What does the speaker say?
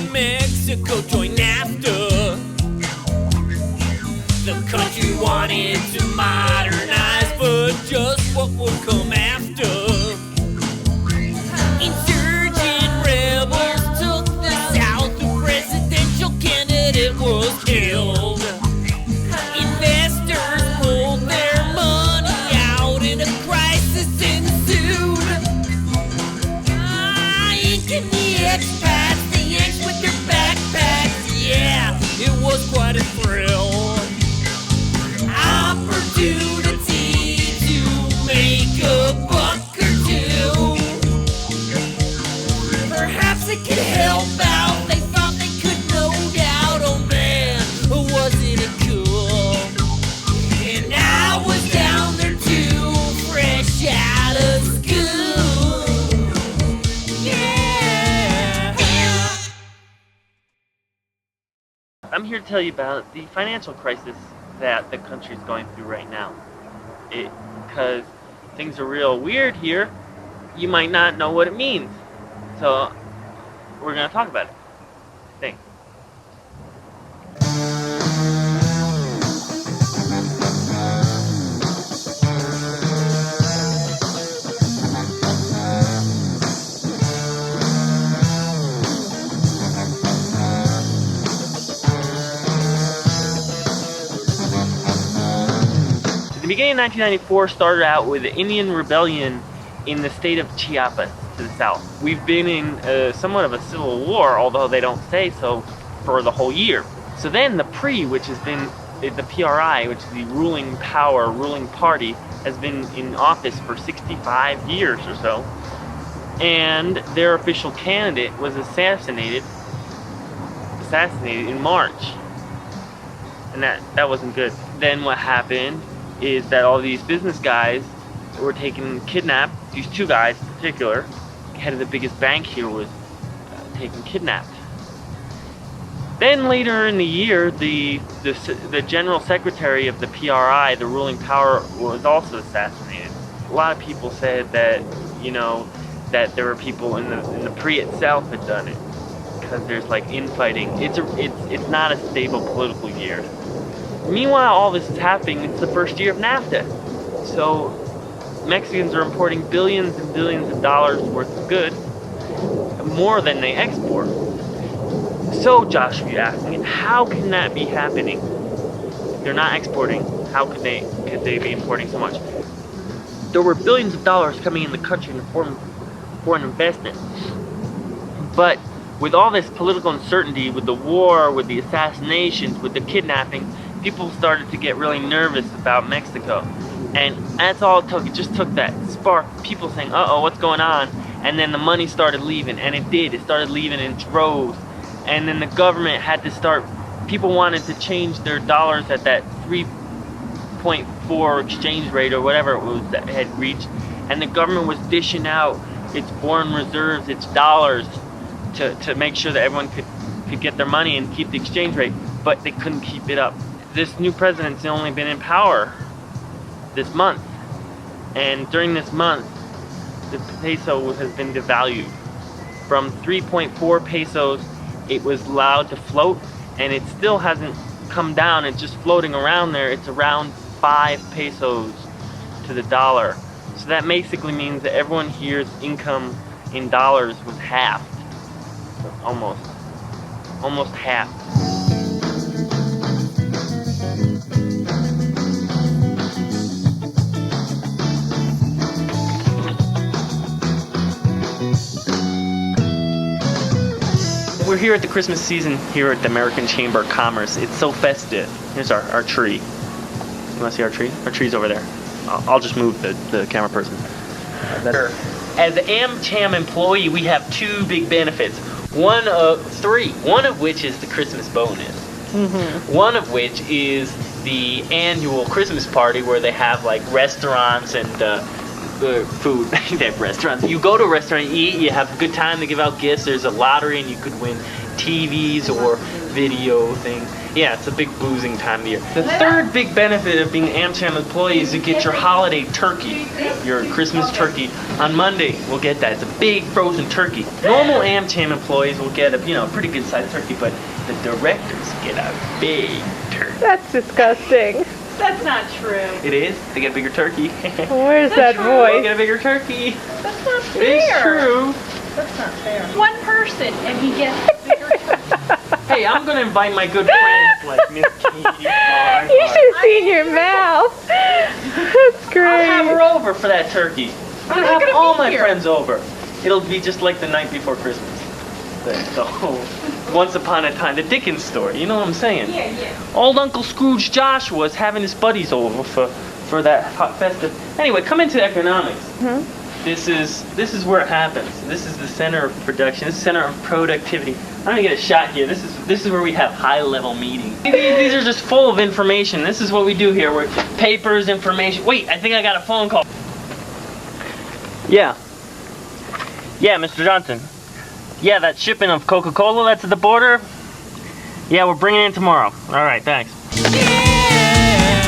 when Mexico joined NAFTA. The country wanted to modernize, but just what would come after? Insurgent rebels took the South, the presidential candidate was killed. Investors pulled their money out and a crisis ensued. And the expats, the Yanks with their backpacks, yeah, it was quite a thrill. Opportunity to make a buck or two. Perhaps it could help out. They thought they could, no doubt. Oh man, wasn't it cool? And I was down there too, fresh out of school. Yeah. I'm here to tell you about the financial crisis that the country's going through right now. Because things are real weird here, you might not know what it means. So we're going to talk about it. Thanks. The beginning of 1994 started out with the Indian rebellion in the state of Chiapas to the south. We've been in somewhat of a civil war, although they don't say so, for the whole year. So then the PRI, which has been the PRI, which is the ruling party, has been in office for 65 years or so, and their official candidate was assassinated in March, and that wasn't good. Then what happened is that all these business guys were kidnapped. These two guys in particular, head of the biggest bank here, was taken kidnapped. Then later in the year, the general secretary of the PRI, the ruling power, was also assassinated. A lot of people said that, that there were people in the PRI itself had done it, because there's like infighting. It's not a stable political year. Meanwhile, all this is happening. It's the first year of NAFTA. So Mexicans are importing billions and billions of dollars worth of goods, more than they export. So Josh, you're asking, how can that be happening? If they're not exporting, how could they be importing so much? There were billions of dollars coming in the country in the form of foreign investment. But with all this political uncertainty, with the war, with the assassinations, with the kidnapping, people started to get really nervous about Mexico. And that's all it took. It just took that spark, people saying, uh-oh, what's going on? And then the money started leaving, and it did. It started leaving in droves. And then the government had to start, people wanted to change their dollars at that 3.4 exchange rate or whatever it was that had reached. And the government was dishing out its foreign reserves, its dollars, to make sure that everyone could get their money and keep the exchange rate. But they couldn't keep it up. This new president's only been in power this month, and during this month the peso has been devalued from 3.4 pesos. It was allowed to float, and it still hasn't come down. It's just floating around there. It's around 5 pesos to the dollar. So that basically means that everyone here's income in dollars was halved. Almost half. We're here at the Christmas season here at the American Chamber of Commerce. It's so festive. Here's our tree. You want to see our tree? Our tree's over there. I'll just move the camera person. As an Amcham employee, we have 2 big benefits. 3. One of which is the Christmas bonus. Mm-hmm. One of which is the annual Christmas party where they have like restaurants and food. They have restaurants. You go to a restaurant, you eat, you have a good time, they give out gifts, there's a lottery and you could win TVs or video thing. Yeah, it's a big boozing time of the year. The third big benefit of being an Amcham employee is you get your holiday turkey, your Christmas turkey. On Monday, we'll get that. It's a big frozen turkey. Normal Amcham employees will get a pretty good sized turkey, but the directors get a big turkey. That's disgusting. That's not true. It is. They get a bigger turkey. Where's that They voice? get a bigger turkey. That's not fair. It is true. That's not fair. One person and he gets a bigger turkey. Hey, I'm gonna invite my good friends like Miss Katie. You should have seen your mouth. That's great. I'll have her over for that turkey. I'm gonna have all my friends over. It'll be just like the night before Christmas. The whole Once Upon a Time, the Dickens story. You know what I'm saying? Yeah. Old Uncle Scrooge Joshua's having his buddies over for that hot festive. Anyway, come into economics. Mhm. This is where it happens. This is the center of production. This is the center of productivity. I'm gonna get a shot here. This is where we have high-level meetings. These are just full of information. This is what we do here. We're papers, information. Wait, I think I got a phone call. Yeah, Mr. Johnson. Yeah, that shipment of Coca-Cola that's at the border. Yeah, we're bringing it in tomorrow. All right, thanks. Yeah.